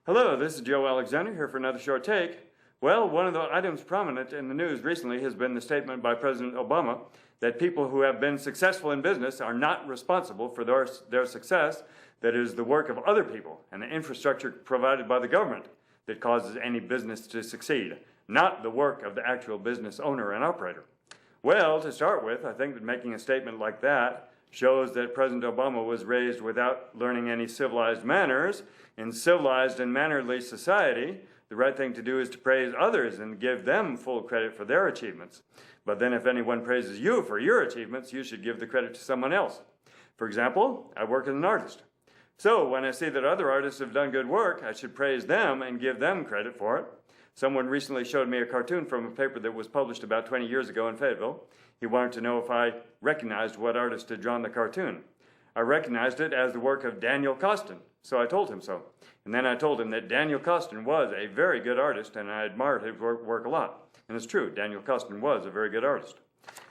Hello, this is Joe Alexander here for another short take. Well, one of the items prominent in the news recently has been the statement by President Obama that people who have been successful in business are not responsible for their success, that it is the work of other people and the infrastructure provided by the government that causes any business to succeed, not the work of the actual business owner and operator. Well, to start with, I think that making a statement like that shows that President Obama was raised without learning any civilized manners. In civilized and mannerly society, the right thing to do is to praise others and give them full credit for their achievements. But then if anyone praises you for your achievements, you should give the credit to someone else. For example, I work as an artist. So when I see that other artists have done good work, I should praise them and give them credit for it. Someone recently showed me a cartoon from a paper that was published about 20 years ago in Fayetteville. He wanted to know if I recognized what artist had drawn the cartoon. I recognized it as the work of Daniel Costin, so I told him so. And then I told him that Daniel Costin was a very good artist, and I admired his work a lot. And it's true, Daniel Costin was a very good artist.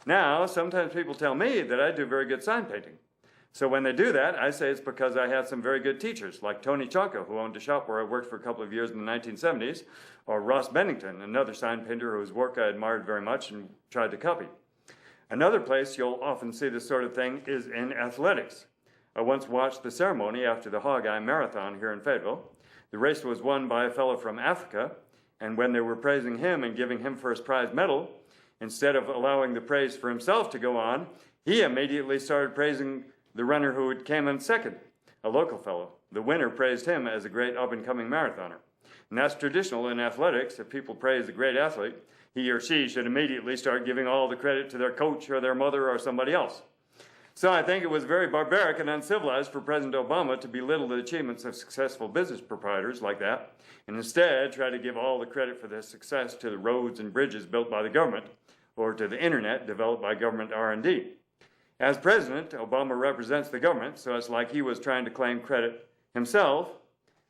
Now, sometimes people tell me that I do very good sign painting. So when they do that, I say it's because I had some very good teachers, like Tony Chonko, who owned a shop where I worked for a couple of years in the 1970s, or Ross Bennington, another sign painter whose work I admired very much and tried to copy. Another place you'll often see this sort of thing is in athletics. I once watched the ceremony after the Hog-Eye Marathon here in Fayetteville. The race was won by a fellow from Africa, and when they were praising him and giving him first prize medal, instead of allowing the praise for himself to go on, he immediately started praising the runner who came in second, a local fellow. The winner praised him as a great up-and-coming marathoner. And that's traditional in athletics. If people praise a great athlete, he or she should immediately start giving all the credit to their coach or their mother or somebody else. So I think it was very barbaric and uncivilized for President Obama to belittle the achievements of successful business proprietors like that, and instead try to give all the credit for their success to the roads and bridges built by the government or to the internet developed by government R&D. As president, Obama represents the government, so it's like he was trying to claim credit himself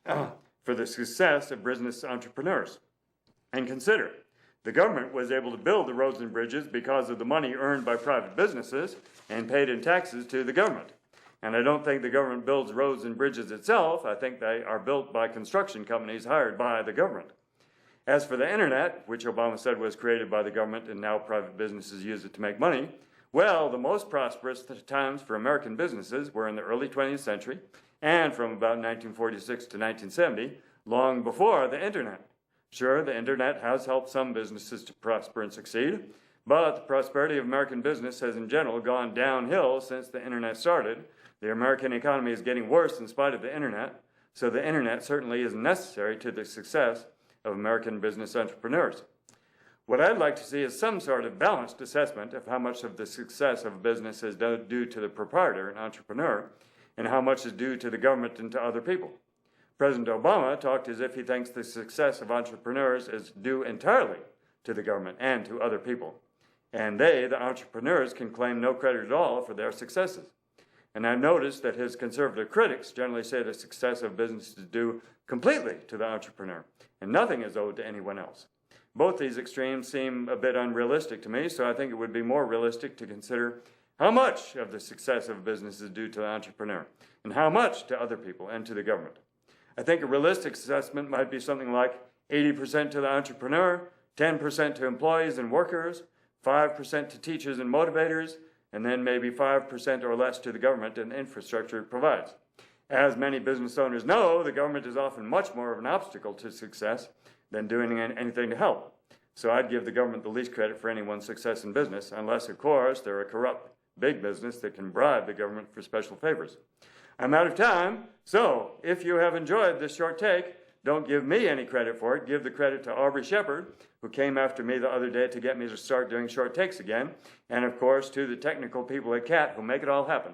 for the success of business entrepreneurs. And consider, the government was able to build the roads and bridges because of the money earned by private businesses and paid in taxes to the government. And I don't think the government builds roads and bridges itself. I think they are built by construction companies hired by the government. As for the internet, which Obama said was created by the government and now private businesses use it to make money, well, the most prosperous times for American businesses were in the early 20th century and from about 1946 to 1970, long before the internet. Sure, the internet has helped some businesses to prosper and succeed, but the prosperity of American business has in general gone downhill since the internet started. The American economy is getting worse in spite of the internet, so the internet certainly is necessary to the success of American business entrepreneurs. What I'd like to see is some sort of balanced assessment of how much of the success of a business is due to the proprietor and entrepreneur, and how much is due to the government and to other people. President Obama talked as if he thinks the success of entrepreneurs is due entirely to the government and to other people. And they, the entrepreneurs, can claim no credit at all for their successes. And I've noticed that his conservative critics generally say the success of business is due completely to the entrepreneur, and nothing is owed to anyone else. Both these extremes seem a bit unrealistic to me, so I think it would be more realistic to consider how much of the success of a business is due to the entrepreneur, and how much to other people and to the government. I think a realistic assessment might be something like 80% to the entrepreneur, 10% to employees and workers, 5% to teachers and motivators, and then maybe 5% or less to the government and the infrastructure it provides. As many business owners know, the government is often much more of an obstacle to success than doing anything to help. So I'd give the government the least credit for anyone's success in business, unless, of course, they're a corrupt big business that can bribe the government for special favors. I'm out of time, so if you have enjoyed this short take, don't give me any credit for it. Give the credit to Aubrey Shepard, who came after me the other day to get me to start doing short takes again, and of course to the technical people at CAT who make it all happen.